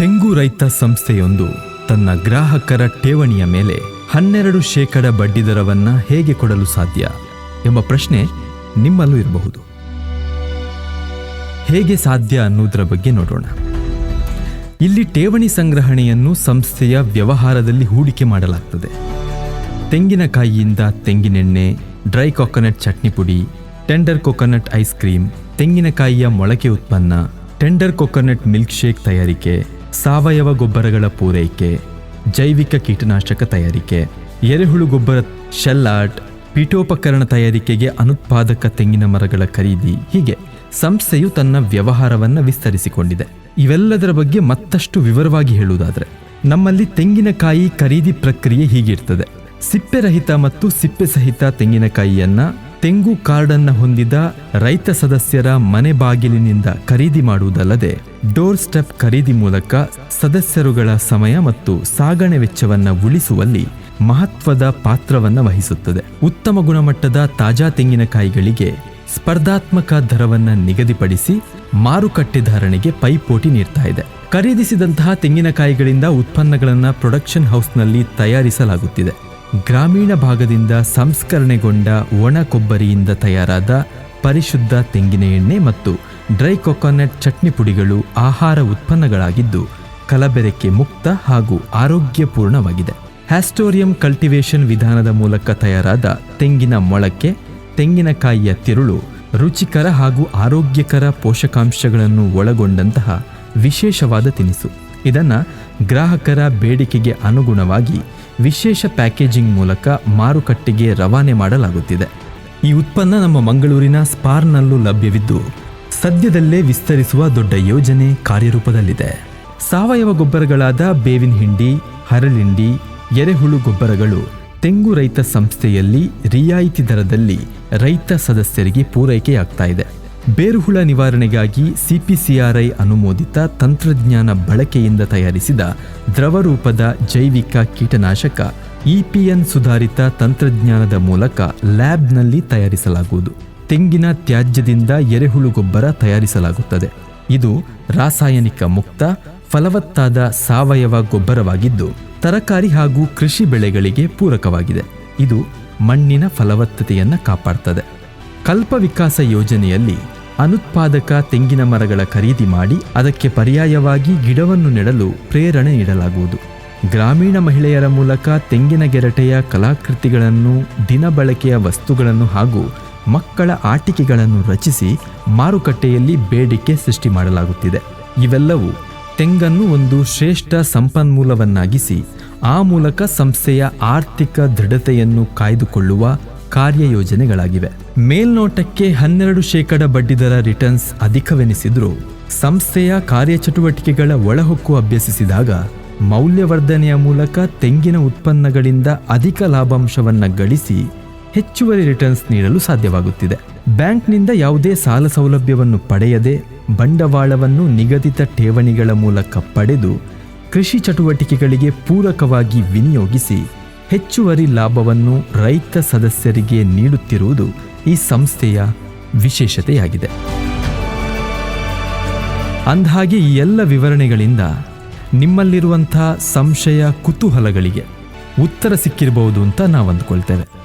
ತೆಂಗು ರೈತ ಸಂಸ್ಥೆಯೊಂದು ತನ್ನ ಗ್ರಾಹಕರ ಠೇವಣಿಯ ಮೇಲೆ 12% ಬಡ್ಡಿದರವನ್ನ ಹೇಗೆ ಕೊಡಲು ಸಾಧ್ಯ ಎಂಬ ಪ್ರಶ್ನೆ ನಿಮ್ಮಲ್ಲೂ ಇರಬಹುದು. ಹೇಗೆ ಸಾಧ್ಯ ಅನ್ನೋದರ ಬಗ್ಗೆ ನೋಡೋಣ. ಇಲ್ಲಿ ಠೇವಣಿ ಸಂಗ್ರಹಣೆಯನ್ನು ಸಂಸ್ಥೆಯ ವ್ಯವಹಾರದಲ್ಲಿ ಹೂಡಿಕೆ ಮಾಡಲಾಗ್ತದೆ. ತೆಂಗಿನಕಾಯಿಯಿಂದ ತೆಂಗಿನೆಣ್ಣೆ, ಡ್ರೈ ಕೊಕೊನಟ್ ಚಟ್ನಿ ಪುಡಿ, ಟೆಂಡರ್ ಕೊಕೊನಟ್ ಐಸ್ ಕ್ರೀಮ್, ತೆಂಗಿನಕಾಯಿಯ ಮೊಳಕೆ ಉತ್ಪನ್ನ, ಟೆಂಡರ್ ಕೊಕೊನಟ್ ಮಿಲ್ಕ್ ಶೇಕ್ ತಯಾರಿಕೆ, ಸಾವಯವ ಗೊಬ್ಬರಗಳ ಪೂರೈಕೆ, ಜೈವಿಕ ಕೀಟನಾಶಕ ತಯಾರಿಕೆ, ಎರೆಹುಳು ಗೊಬ್ಬರ, ಶೆಲ್ ಆರ್ಟ್, ಪೀಠೋಪಕರಣ ತಯಾರಿಕೆಗೆ ಅನುತ್ಪಾದಕ ತೆಂಗಿನ ಮರಗಳ ಖರೀದಿ, ಹೀಗೆ ಸಂಸ್ಥೆಯು ತನ್ನ ವ್ಯವಹಾರವನ್ನು ವಿಸ್ತರಿಸಿಕೊಂಡಿದೆ. ಇವೆಲ್ಲದರ ಬಗ್ಗೆ ಮತ್ತಷ್ಟು ವಿವರವಾಗಿ ಹೇಳುವುದಾದರೆ, ನಮ್ಮಲ್ಲಿ ತೆಂಗಿನಕಾಯಿ ಖರೀದಿ ಪ್ರಕ್ರಿಯೆ ಹೀಗಿರ್ತದೆ. ಸಿಪ್ಪೆರಹಿತ ಮತ್ತು ಸಿಪ್ಪೆ ಸಹಿತ ತೆಂಗಿನಕಾಯಿಯನ್ನ ತೆಂಗು ಕಾರ್ಡನ್ನು ಹೊಂದಿದ ರೈತ ಸದಸ್ಯರ ಮನೆ ಬಾಗಿಲಿನಿಂದ ಖರೀದಿ ಮಾಡುವುದಲ್ಲದೆ ಡೋರ್ ಸ್ಟೆಪ್ ಖರೀದಿ ಮೂಲಕ ಸದಸ್ಯರುಗಳ ಸಮಯ ಮತ್ತು ಸಾಗಣೆ ವೆಚ್ಚವನ್ನು ಉಳಿಸುವಲ್ಲಿ ಮಹತ್ವದ ಪಾತ್ರವನ್ನು ವಹಿಸುತ್ತದೆ. ಉತ್ತಮ ಗುಣಮಟ್ಟದ ತಾಜಾ ತೆಂಗಿನಕಾಯಿಗಳಿಗೆ ಸ್ಪರ್ಧಾತ್ಮಕ ದರವನ್ನು ನಿಗದಿಪಡಿಸಿ ಮಾರುಕಟ್ಟೆ ಧಾರಣೆಗೆ ಪೈಪೋಟಿ ನೀಡ್ತಾ ಇದೆ. ಖರೀದಿಸಿದಂತಹ ತೆಂಗಿನಕಾಯಿಗಳಿಂದ ಉತ್ಪನ್ನಗಳನ್ನು ಪ್ರೊಡಕ್ಷನ್ ಹೌಸ್ನಲ್ಲಿ ತಯಾರಿಸಲಾಗುತ್ತಿದೆ. ಗ್ರಾಮೀಣ ಭಾಗದಿಂದ ಸಂಸ್ಕರಣೆಗೊಂಡ ಒಣ ಕೊಬ್ಬರಿಯಿಂದ ತಯಾರಾದ ಪರಿಶುದ್ಧ ತೆಂಗಿನ ಎಣ್ಣೆ ಮತ್ತು ಡ್ರೈ ಕೊಕೊನಟ್ ಚಟ್ನಿ ಪುಡಿಗಳು ಆಹಾರ ಉತ್ಪನ್ನಗಳಾಗಿದ್ದು ಕಲಬೆರಕೆ ಮುಕ್ತ ಹಾಗೂ ಆರೋಗ್ಯಪೂರ್ಣವಾಗಿದೆ. ಹ್ಯಾಸ್ಟೋರಿಯಂ ಕಲ್ಟಿವೇಷನ್ ವಿಧಾನದ ಮೂಲಕ ತಯಾರಾದ ತೆಂಗಿನ ಮೊಳಕೆ, ತೆಂಗಿನಕಾಯಿಯ ತಿರುಳು ರುಚಿಕರ ಹಾಗೂ ಆರೋಗ್ಯಕರ ಪೋಷಕಾಂಶಗಳನ್ನು ಒಳಗೊಂಡಂತಹ ವಿಶೇಷವಾದ ತಿನಿಸು. ಇದನ್ನು ಗ್ರಾಹಕರ ಬೇಡಿಕೆಗೆ ಅನುಗುಣವಾಗಿ ವಿಶೇಷ ಪ್ಯಾಕೇಜಿಂಗ್ ಮೂಲಕ ಮಾರುಕಟ್ಟೆಗೆ ರವಾನೆ ಮಾಡಲಾಗುತ್ತಿದೆ. ಈ ಉತ್ಪನ್ನ ನಮ್ಮ ಮಂಗಳೂರಿನ ಸ್ಪಾರ್ನಲ್ಲೂ ಲಭ್ಯವಿದ್ದು ಸದ್ಯದಲ್ಲೇ ವಿಸ್ತರಿಸುವ ದೊಡ್ಡ ಯೋಜನೆ ಕಾರ್ಯರೂಪದಲ್ಲಿದೆ. ಸಾವಯವ ಗೊಬ್ಬರಗಳಾದ ಬೇವಿನ ಹಿಂಡಿ, ಹರಳಿಂಡಿ, ಎರೆಹುಳು ಗೊಬ್ಬರಗಳು ತೆಂಗು ರೈತ ಸಂಸ್ಥೆಯಲ್ಲಿ ರಿಯಾಯಿತಿ ದರದಲ್ಲಿ ರೈತ ಸದಸ್ಯರಿಗೆ ಪೂರೈಕೆಯಾಗ್ತಾ ಇದೆ. ಬೇರುಹುಳ ನಿವಾರಣೆಗಾಗಿ CPCRI ಅನುಮೋದಿತ ತಂತ್ರಜ್ಞಾನ ಬಳಕೆಯಿಂದ ತಯಾರಿಸಿದ ದ್ರವರೂಪದ ಜೈವಿಕ ಕೀಟನಾಶಕ EPN ಸುಧಾರಿತ ತಂತ್ರಜ್ಞಾನದ ಮೂಲಕ ಲ್ಯಾಬ್ನಲ್ಲಿ ತಯಾರಿಸಲಾಗುವುದು. ತೆಂಗಿನ ತ್ಯಾಜ್ಯದಿಂದ ಎರೆಹುಳು ಗೊಬ್ಬರ ತಯಾರಿಸಲಾಗುತ್ತದೆ. ಇದು ರಾಸಾಯನಿಕ ಮುಕ್ತ, ಫಲವತ್ತಾದ ಸಾವಯವ ಗೊಬ್ಬರವಾಗಿದ್ದು ತರಕಾರಿ ಹಾಗೂ ಕೃಷಿ ಬೆಳೆಗಳಿಗೆ ಪೂರಕವಾಗಿದೆ. ಇದು ಮಣ್ಣಿನ ಫಲವತ್ತತೆಯನ್ನು ಕಾಪಾಡ್ತದೆ. ಕಲ್ಪ ವಿಕಾಸ ಯೋಜನೆಯಲ್ಲಿ ಅನುತ್ಪಾದಕ ತೆಂಗಿನ ಮರಗಳ ಖರೀದಿ ಮಾಡಿ ಅದಕ್ಕೆ ಪರ್ಯಾಯವಾಗಿ ಗಿಡವನ್ನು ನೆಡಲು ಪ್ರೇರಣೆ ನೀಡಲಾಗುವುದು. ಗ್ರಾಮೀಣ ಮಹಿಳೆಯರ ಮೂಲಕ ತೆಂಗಿನ ಗೆರಟೆಯ ಕಲಾಕೃತಿಗಳನ್ನು, ದಿನಬಳಕೆಯ ವಸ್ತುಗಳನ್ನು ಹಾಗೂ ಮಕ್ಕಳ ಆಟಿಕೆಗಳನ್ನು ರಚಿಸಿ ಮಾರುಕಟ್ಟೆಯಲ್ಲಿ ಬೇಡಿಕೆ ಸೃಷ್ಟಿ ಮಾಡಲಾಗುತ್ತಿದೆ. ಇವೆಲ್ಲವೂ ತೆಂಗನ್ನು ಒಂದು ಶ್ರೇಷ್ಠ ಸಂಪನ್ಮೂಲವನ್ನಾಗಿಸಿ ಆ ಮೂಲಕ ಸಂಸ್ಥೆಯ ಆರ್ಥಿಕ ದೃಢತೆಯನ್ನು ಕಾಯ್ದುಕೊಳ್ಳುವ ಕಾರ್ಯಯೋಜನೆಗಳಾಗಿವೆ. ಮೇಲ್ನೋಟಕ್ಕೆ 12% ಬಡ್ಡಿದರ ರಿಟರ್ನ್ಸ್ ಅಧಿಕವೆನಿಸಿದ್ರೂ ಸಂಸ್ಥೆಯ ಕಾರ್ಯಚಟುವಟಿಕೆಗಳ ಒಳಹೊಕ್ಕು ಅಭ್ಯಸಿಸಿದಾಗ ಮೌಲ್ಯವರ್ಧನೆಯ ಮೂಲಕ ತೆಂಗಿನ ಉತ್ಪನ್ನಗಳಿಂದ ಅಧಿಕ ಲಾಭಾಂಶವನ್ನು ಗಳಿಸಿ ಹೆಚ್ಚುವರಿ ರಿಟರ್ನ್ಸ್ ನೀಡಲು ಸಾಧ್ಯವಾಗುತ್ತಿದೆ. ಬ್ಯಾಂಕ್ನಿಂದ ಯಾವುದೇ ಸಾಲ ಸೌಲಭ್ಯವನ್ನು ಪಡೆಯದೆ ಬಂಡವಾಳವನ್ನು ನಿಗದಿತ ಠೇವಣಿಗಳ ಮೂಲಕ ಪಡೆದು ಕೃಷಿ ಚಟುವಟಿಕೆಗಳಿಗೆ ಪೂರಕವಾಗಿ ವಿನಿಯೋಗಿಸಿ ಹೆಚ್ಚುವರಿ ಲಾಭವನ್ನು ರೈತ ಸದಸ್ಯರಿಗೆ ನೀಡುತ್ತಿರುವುದು ಈ ಸಂಸ್ಥೆಯ ವಿಶೇಷತೆಯಾಗಿದೆ. ಅಂದಹಾಗೆ ಈ ಎಲ್ಲ ವಿವರಣೆಗಳಿಂದ ನಿಮ್ಮಲ್ಲಿರುವಂಥ ಸಂಶಯ, ಕುತೂಹಲಗಳಿಗೆ ಉತ್ತರ ಸಿಕ್ಕಿರಬಹುದು ಅಂತ ನಾವು ಅಂದ್ಕೊಳ್ತೇವೆ.